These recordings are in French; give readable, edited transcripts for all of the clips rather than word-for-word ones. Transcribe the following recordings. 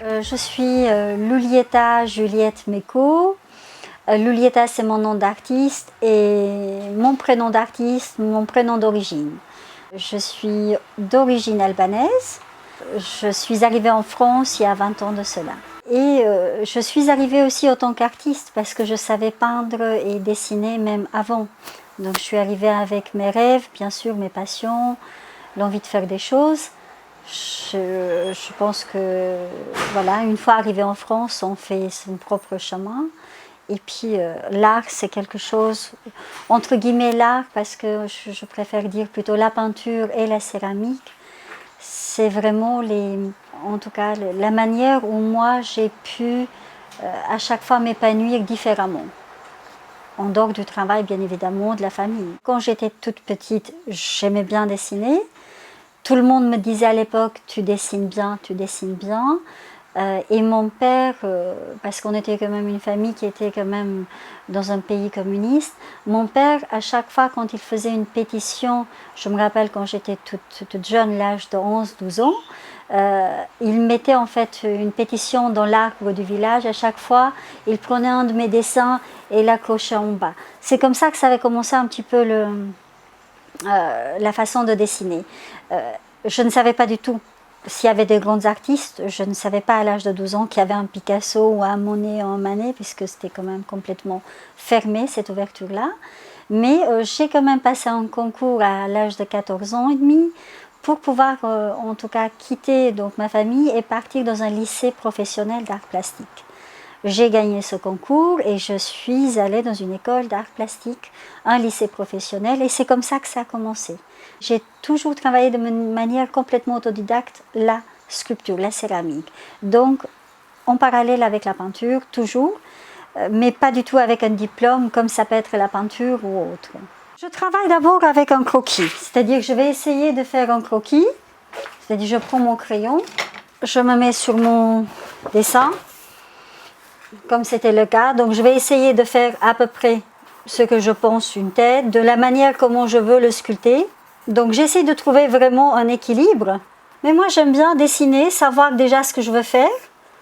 Je suis Lulieta Juliette Meko. Lulieta, c'est mon nom d'artiste et mon prénom d'artiste, mon prénom d'origine. Je suis d'origine albanaise. Je suis arrivée en France il y a 20 ans de cela. Et je suis arrivée aussi en tant qu'artiste parce que je savais peindre et dessiner même avant. Donc je suis arrivée avec mes rêves, bien sûr, mes passions, l'envie de faire des choses. Je pense que voilà, une fois arrivé en France, on fait son propre chemin. Et puis l'art, c'est quelque chose, entre guillemets l'art, parce que je préfère dire plutôt la peinture et la céramique. C'est vraiment en tout cas, la manière où moi j'ai pu à chaque fois m'épanouir différemment. En dehors du travail, bien évidemment, de la famille. Quand j'étais toute petite, j'aimais bien dessiner. Tout le monde me disait à l'époque, tu dessines bien, tu dessines bien. Et mon père, parce qu'on était quand même une famille qui était quand même dans un pays communiste, mon père, à chaque fois quand il faisait une pétition, je me rappelle quand j'étais toute jeune, l'âge de 11-12 ans, il mettait en fait une pétition dans l'arbre du village. À chaque fois, il prenait un de mes dessins et l'accrochait en bas. C'est comme ça que ça avait commencé un petit peu la façon de dessiner. Je ne savais pas du tout s'il y avait des grands artistes. Je ne savais pas à l'âge de 12 ans qu'il y avait un Picasso ou un Monet ou un Manet, puisque c'était quand même complètement fermé, cette ouverture-là. Mais j'ai quand même passé un concours à l'âge de 14 ans et demi pour pouvoir, en tout cas, quitter donc, ma famille et partir dans un lycée professionnel d'art plastique. J'ai gagné ce concours et je suis allée dans une école d'art plastique, un lycée professionnel, et c'est comme ça que ça a commencé. J'ai toujours travaillé de manière complètement autodidacte la sculpture, la céramique. Donc, en parallèle avec la peinture, toujours, mais pas du tout avec un diplôme comme ça peut être la peinture ou autre. Je travaille d'abord avec un croquis, c'est-à-dire que je vais essayer de faire un croquis, c'est-à-dire je prends mon crayon, je me mets sur mon dessin, comme c'était le cas. Donc je vais essayer de faire à peu près ce que je pense une tête, de la manière comment je veux le sculpter. Donc j'essaie de trouver vraiment un équilibre. Mais moi j'aime bien dessiner, savoir déjà ce que je veux faire.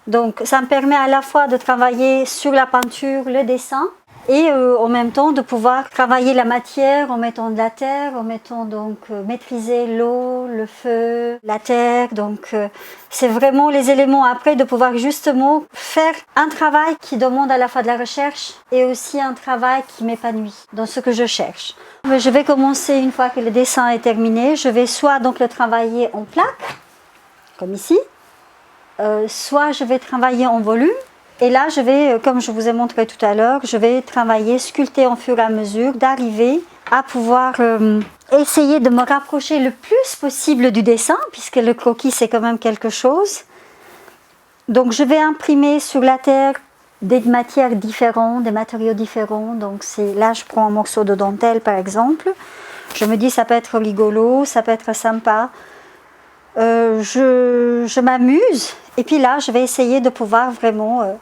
Donc ça me permet à la fois de travailler sur la peinture, le dessin, et en même temps de pouvoir travailler la matière en mettant de la terre, en mettant donc maîtriser l'eau, le feu, la terre. Donc c'est vraiment les éléments après de pouvoir justement faire un travail qui demande à la fois de la recherche et aussi un travail qui m'épanouit dans ce que je cherche. Je vais commencer une fois que le dessin est terminé, je vais soit donc le travailler en plaque, comme ici, soit je vais travailler en volume. Et là, je vais, comme je vous ai montré tout à l'heure, je vais travailler, sculpter au fur et à mesure, d'arriver à pouvoir essayer de me rapprocher le plus possible du dessin, puisque le croquis, c'est quand même quelque chose. Donc, je vais imprimer sur la terre des matières différentes, des matériaux différents. Donc, là, je prends un morceau de dentelle, par exemple. Je me dis, ça peut être rigolo, ça peut être sympa. Je m'amuse. Et puis là, je vais essayer de pouvoir vraiment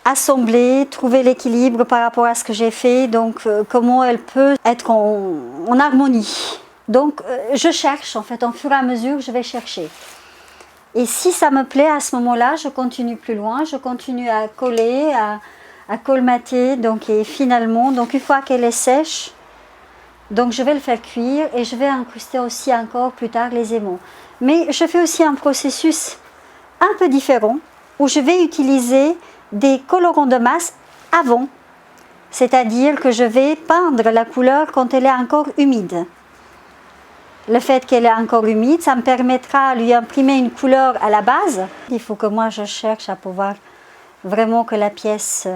assembler, trouver l'équilibre par rapport à ce que j'ai fait, donc comment elle peut être en harmonie. Donc je cherche en fait, au fur et à mesure, je vais chercher. Et si ça me plaît, à ce moment-là, je continue plus loin, je continue à coller, à colmater, donc, et finalement, donc une fois qu'elle est sèche, donc je vais le faire cuire et je vais incruster aussi encore plus tard les aimants. Mais je fais aussi un processus un peu différent où je vais utiliser des colorants de masse avant, c'est-à-dire que je vais peindre la couleur quand elle est encore humide. Le fait qu'elle est encore humide, ça me permettra de lui imprimer une couleur à la base. Il faut que moi je cherche à pouvoir vraiment que la pièce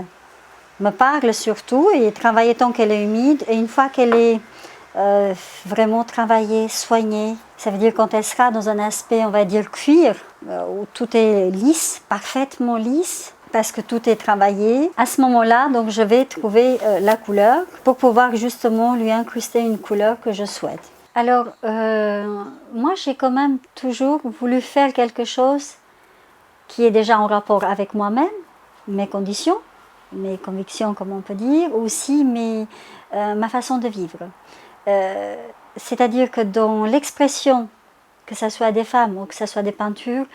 me parle surtout et travailler tant qu'elle est humide. Et une fois qu'elle est vraiment travaillée, soignée, ça veut dire quand elle sera dans un aspect, on va dire cuir, où tout est lisse, parfaitement lisse, parce que tout est travaillé. À ce moment-là, donc je vais trouver la couleur pour pouvoir justement lui incruster une couleur que je souhaite. Alors, moi j'ai quand même toujours voulu faire quelque chose qui est déjà en rapport avec moi-même, mes conditions, mes convictions comme on peut dire, aussi ma façon de vivre. C'est-à-dire que dans l'expression, que ce soit des femmes ou que ce soit des peintures,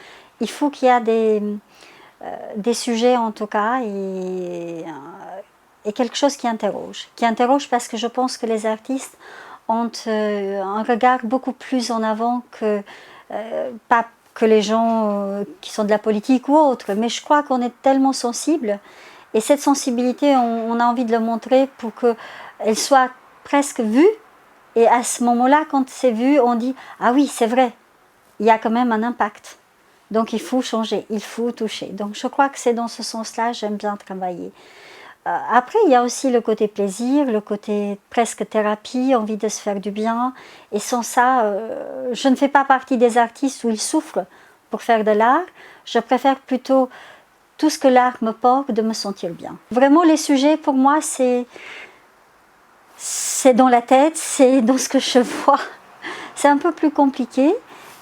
il faut qu'il y ait des sujets en tout cas et quelque chose qui interroge. Qui interroge parce que je pense que les artistes ont un regard beaucoup plus en avant que, pas que les gens qui sont de la politique ou autre, mais je crois qu'on est tellement sensible et cette sensibilité, on a envie de le montrer pour qu'elle soit presque vue. Et à ce moment-là, quand c'est vu, on dit « Ah oui, c'est vrai, il y a quand même un impact. Donc il faut changer, il faut toucher. » Donc je crois que c'est dans ce sens-là, j'aime bien travailler. Après, il y a aussi le côté plaisir, le côté presque thérapie, envie de se faire du bien. Et sans ça, je ne fais pas partie des artistes où ils souffrent pour faire de l'art. Je préfère plutôt tout ce que l'art me porte, de me sentir bien. Vraiment, les sujets, pour moi, c'est dans la tête, c'est dans ce que je vois. C'est un peu plus compliqué.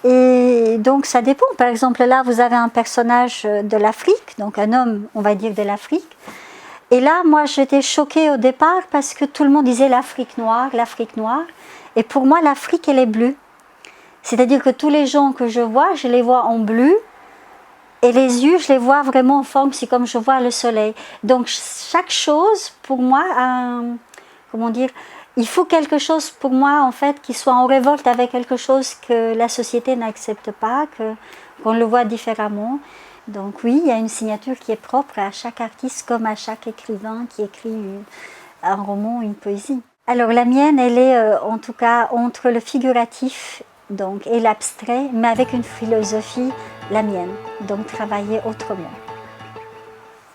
Et donc ça dépend. Par exemple, là, vous avez un personnage de l'Afrique, donc un homme, on va dire, de l'Afrique. Et là, moi, j'étais choquée au départ parce que tout le monde disait l'Afrique noire, l'Afrique noire. Et pour moi, l'Afrique, elle est bleue. C'est-à-dire que tous les gens que je vois, je les vois en bleu. Et les yeux, je les vois vraiment en forme, c'est comme je vois le soleil. Donc chaque chose, pour moi, comment dire, il faut quelque chose pour moi en fait qui soit en révolte avec quelque chose que la société n'accepte pas, qu'on le voit différemment. Donc oui, il y a une signature qui est propre à chaque artiste comme à chaque écrivain qui écrit un roman, une poésie. Alors la mienne, elle est en tout cas entre le figuratif donc, et l'abstrait, mais avec une philosophie, la mienne, donc travailler autrement.